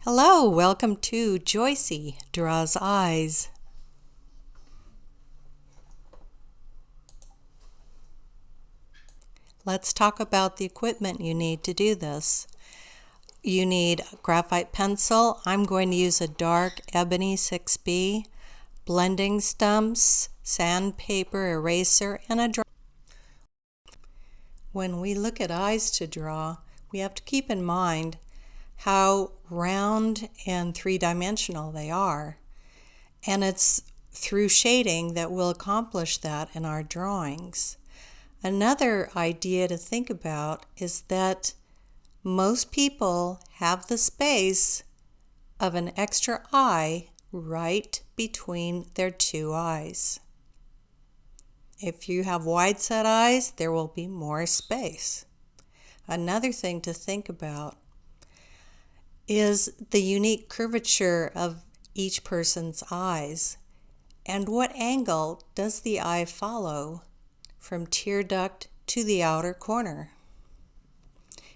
Hello, welcome to Joycie Draws Eyes. Let's talk about the equipment you need to do this. You need a graphite pencil. I'm going to use a dark ebony 6B, blending stumps, sandpaper, eraser, and a draw. When we look at eyes to draw, we have to keep in mind how round and three-dimensional they are. And it's through shading that we'll accomplish that in our drawings. Another idea to think about is that most people have the space of an extra eye right between their two eyes. If you have wide set eyes, there will be more space. Another thing to think about is the unique curvature of each person's eyes and what angle does the eye follow from tear duct to the outer corner.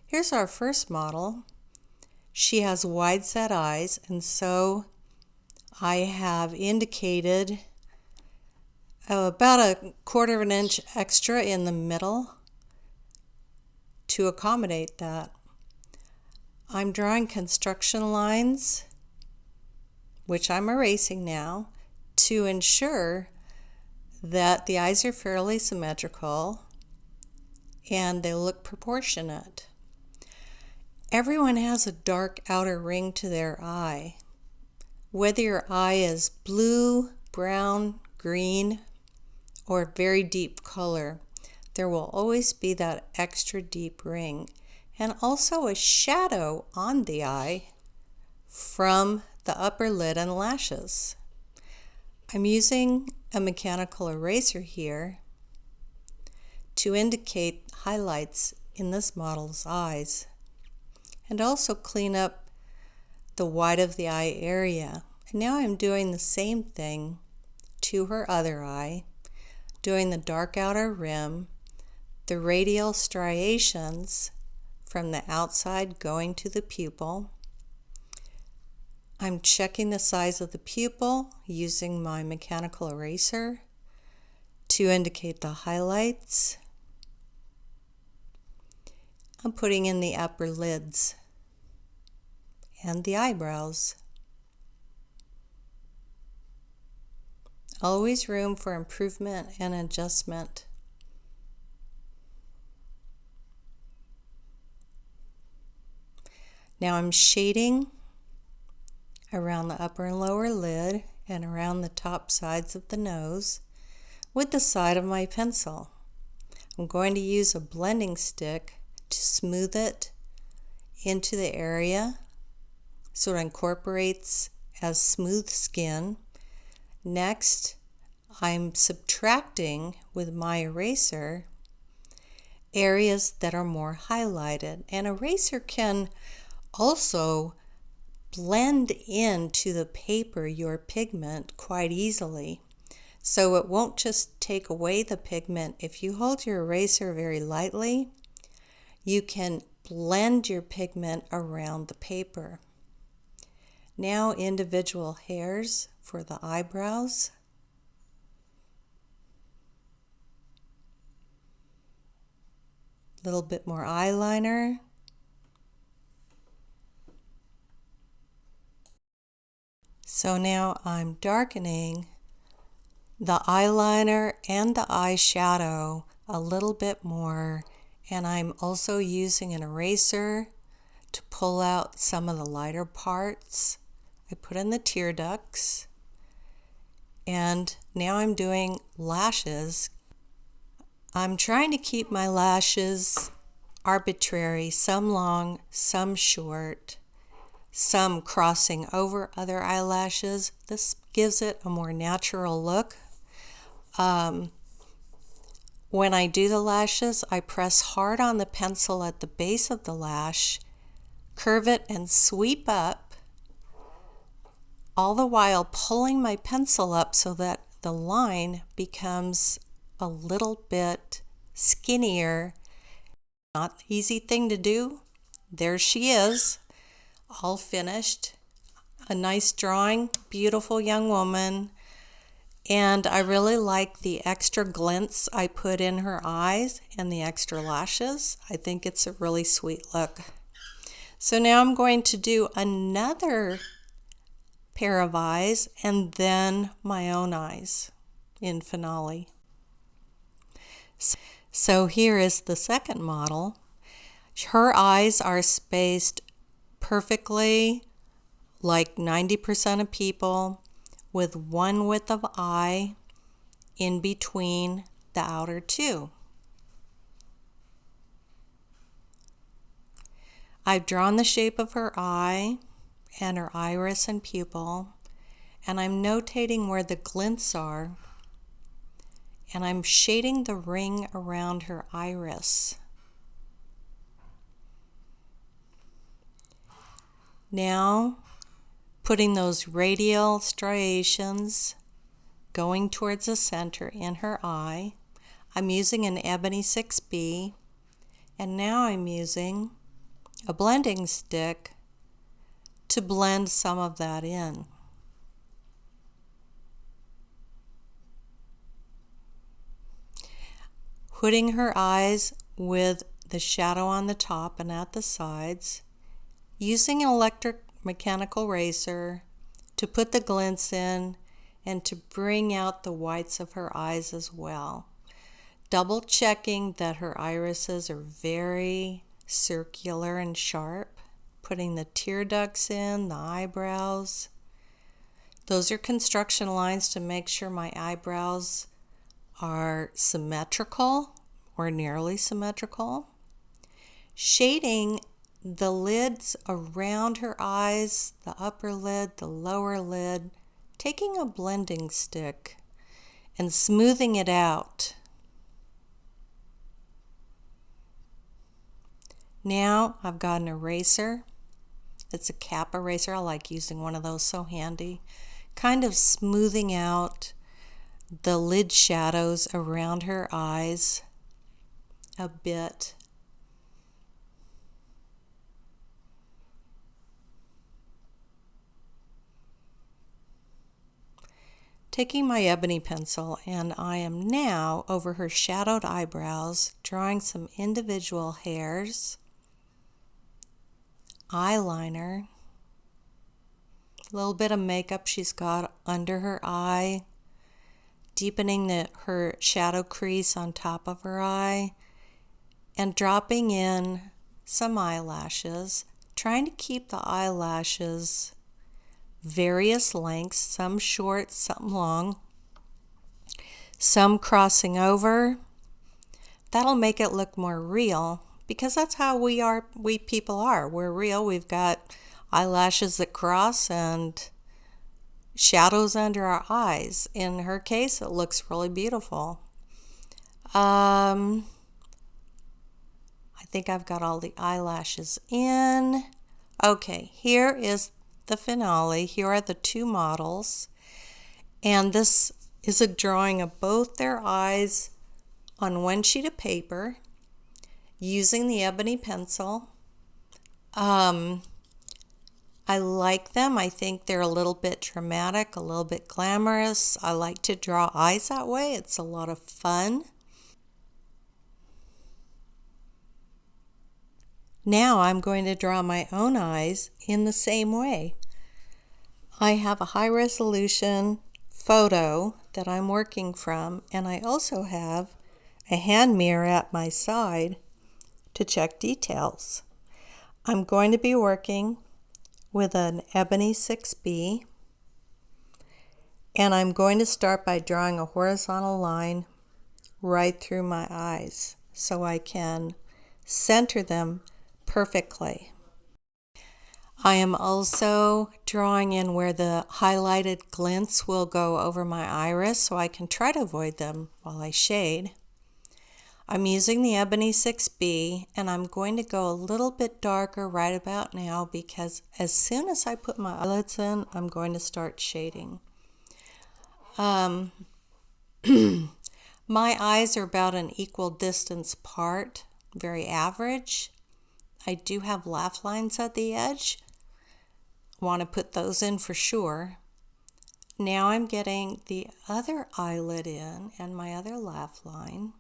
Here's our first model. She has wide set eyes, and so I have indicated about a 1/4 of an inch extra in the middle to accommodate that. I'm drawing construction lines, which I'm erasing now, to ensure that the eyes are fairly symmetrical and they look proportionate. Everyone has a dark outer ring to their eye. Whether your eye is blue, brown, green, or very deep color, there will always be that extra deep ring and also a shadow on the eye from the upper lid and lashes. I'm using a mechanical eraser here to indicate highlights in this model's eyes and also clean up the white of the eye area. And now I'm doing the same thing to her other eye, doing the dark outer rim, the radial striations from the outside going to the pupil. I'm checking the size of the pupil using my mechanical eraser to indicate the highlights. I'm putting in the upper lids and the eyebrows. Always room for improvement and adjustment. Now I'm shading around the upper and lower lid and around the top sides of the nose with the side of my pencil. I'm going to use a blending stick to smooth it into the area so it incorporates as smooth skin. Next, I'm subtracting with my eraser areas that are more highlighted. An eraser can also blend into the paper your pigment quite easily. So it won't just take away the pigment. If you hold your eraser very lightly, you can blend your pigment around the paper. Now individual hairs for the eyebrows. A little bit more eyeliner. So now I'm darkening the eyeliner and the eyeshadow a little bit more, and I'm also using an eraser to pull out some of the lighter parts. I put in the tear ducts, and now I'm doing lashes. I'm trying to keep my lashes arbitrary, some long, some short, some crossing over other eyelashes. This gives it a more natural look. When I do the lashes, I press hard on the pencil at the base of the lash, curve it and sweep up, all the while pulling my pencil up so that the line becomes a little bit skinnier. Not an easy thing to do. There she is. all finished. A nice drawing, beautiful young woman. And I really like the extra glints I put in her eyes and the extra lashes. I think it's a really sweet look. So now I'm going to do another pair of eyes and then my own eyes in finale. So here is the second model. Her eyes are spaced perfectly, like 90% of people, with one width of eye in between the outer two. I've drawn the shape of her eye and her iris and pupil, and I'm notating where the glints are, and I'm shading the ring around her iris. Now, putting those radial striations going towards the center in her eye. I'm using an Ebony 6B, and now I'm using a blending stick to blend some of that in. Putting her eyes with the shadow on the top and at the sides, using an electric mechanical eraser to put the glints in and to bring out the whites of her eyes as well. Double checking that her irises are very circular and sharp. Putting the tear ducts in, the eyebrows. Those are construction lines to make sure my eyebrows are symmetrical or nearly symmetrical. Shading the lids around her eyes, the upper lid, the lower lid, taking a blending stick and smoothing it out. Now I've got an eraser. It's a cap eraser. I like using one of those, so handy. Kind of smoothing out the lid shadows around her eyes a bit. Taking my ebony pencil, and I am now over her shadowed eyebrows, drawing some individual hairs, eyeliner, a little bit of makeup she's got under her eye, deepening her shadow crease on top of her eye, and dropping in some eyelashes, trying to keep the eyelashes various lengths, some short, some long, some crossing over. That'll make it look more real, because that's how we people are. We're real. We've got eyelashes that cross and shadows under our eyes. In her case, it looks really beautiful. I think I've got all the eyelashes in. Okay, here is the finale. Here are the two models, and this is a drawing of both their eyes on one sheet of paper using the ebony pencil. I like them. I think they're a little bit dramatic, a little bit glamorous. I like to draw eyes that way. It's a lot of fun. Now I'm going to draw my own eyes in the same way. I have a high resolution photo that I'm working from, and I also have a hand mirror at my side to check details. I'm going to be working with an Ebony 6B, and I'm going to start by drawing a horizontal line right through my eyes so I can center them perfectly. I am also drawing in where the highlighted glints will go over my iris so I can try to avoid them while I shade. I'm using the Ebony 6B, and I'm going to go a little bit darker right about now because as soon as I put my eyelids in, I'm going to start shading. My eyes are about an equal distance apart, very average. I do have laugh lines at the edge, want to put those in for sure. Now I'm getting the other eyelid in and my other laugh line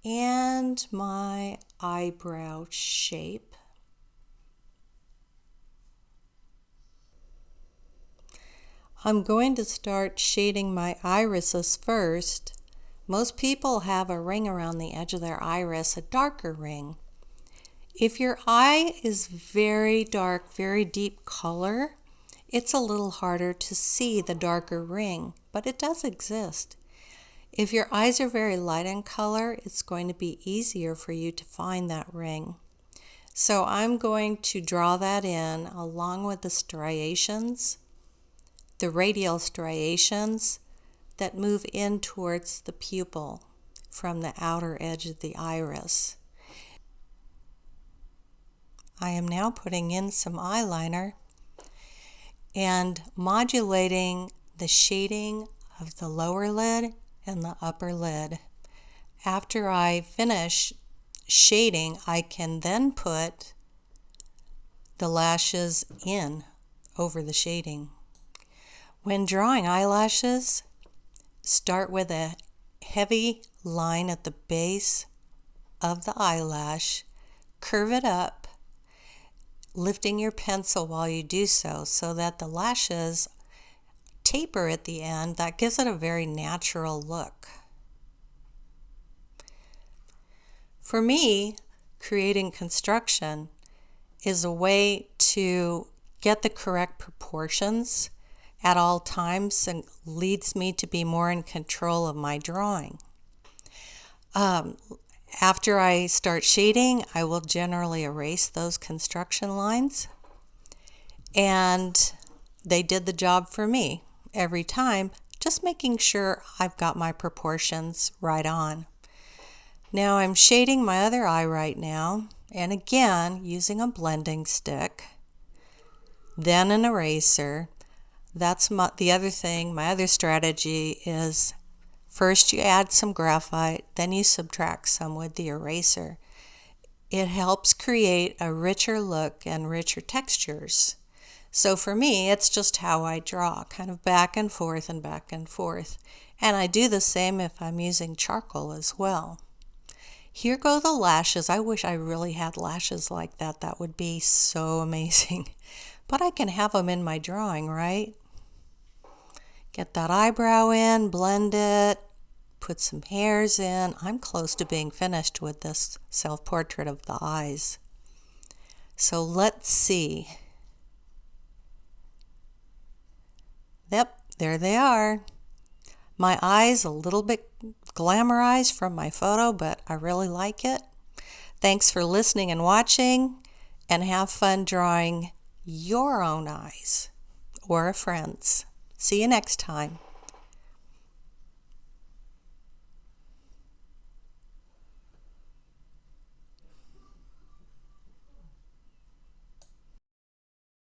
and my eyebrow shape. I'm going to start shading my irises first. Most people have a ring around the edge of their iris, a darker ring. If your eye is very dark, very deep color, it's a little harder to see the darker ring, but it does exist. If your eyes are very light in color, it's going to be easier for you to find that ring. So I'm going to draw that in along with the striations, the radial striations that move in towards the pupil from the outer edge of the iris. I am now putting in some eyeliner and modulating the shading of the lower lid and the upper lid. After I finish shading, I can then put the lashes in over the shading. When drawing eyelashes, start with a heavy line at the base of the eyelash, curve it up, lifting your pencil while you do so, so that the lashes taper at the end. That gives it a very natural look. For me, creating construction is a way to get the correct proportions at all times and leads me to be more in control of my drawing. After I start shading, I will generally erase those construction lines, and they did the job for me every time, just making sure I've got my proportions right on. Now I'm shading my other eye right now, and again using a blending stick, then an eraser. That's the other thing. My other strategy is first you add some graphite, then you subtract some with the eraser. It helps create a richer look and richer textures. So for me, it's just how I draw, kind of back and forth and back and forth. And I do the same if I'm using charcoal as well. Here go the lashes. I wish I really had lashes like that. That would be so amazing. But I can have them in my drawing, right? Get that eyebrow in, blend it, put some hairs in. I'm close to being finished with this self-portrait of the eyes. So let's see. Yep, there they are. My eyes a little bit glamorized from my photo, but I really like it. Thanks for listening and watching, and have fun drawing your own eyes or a friend's. See you next time.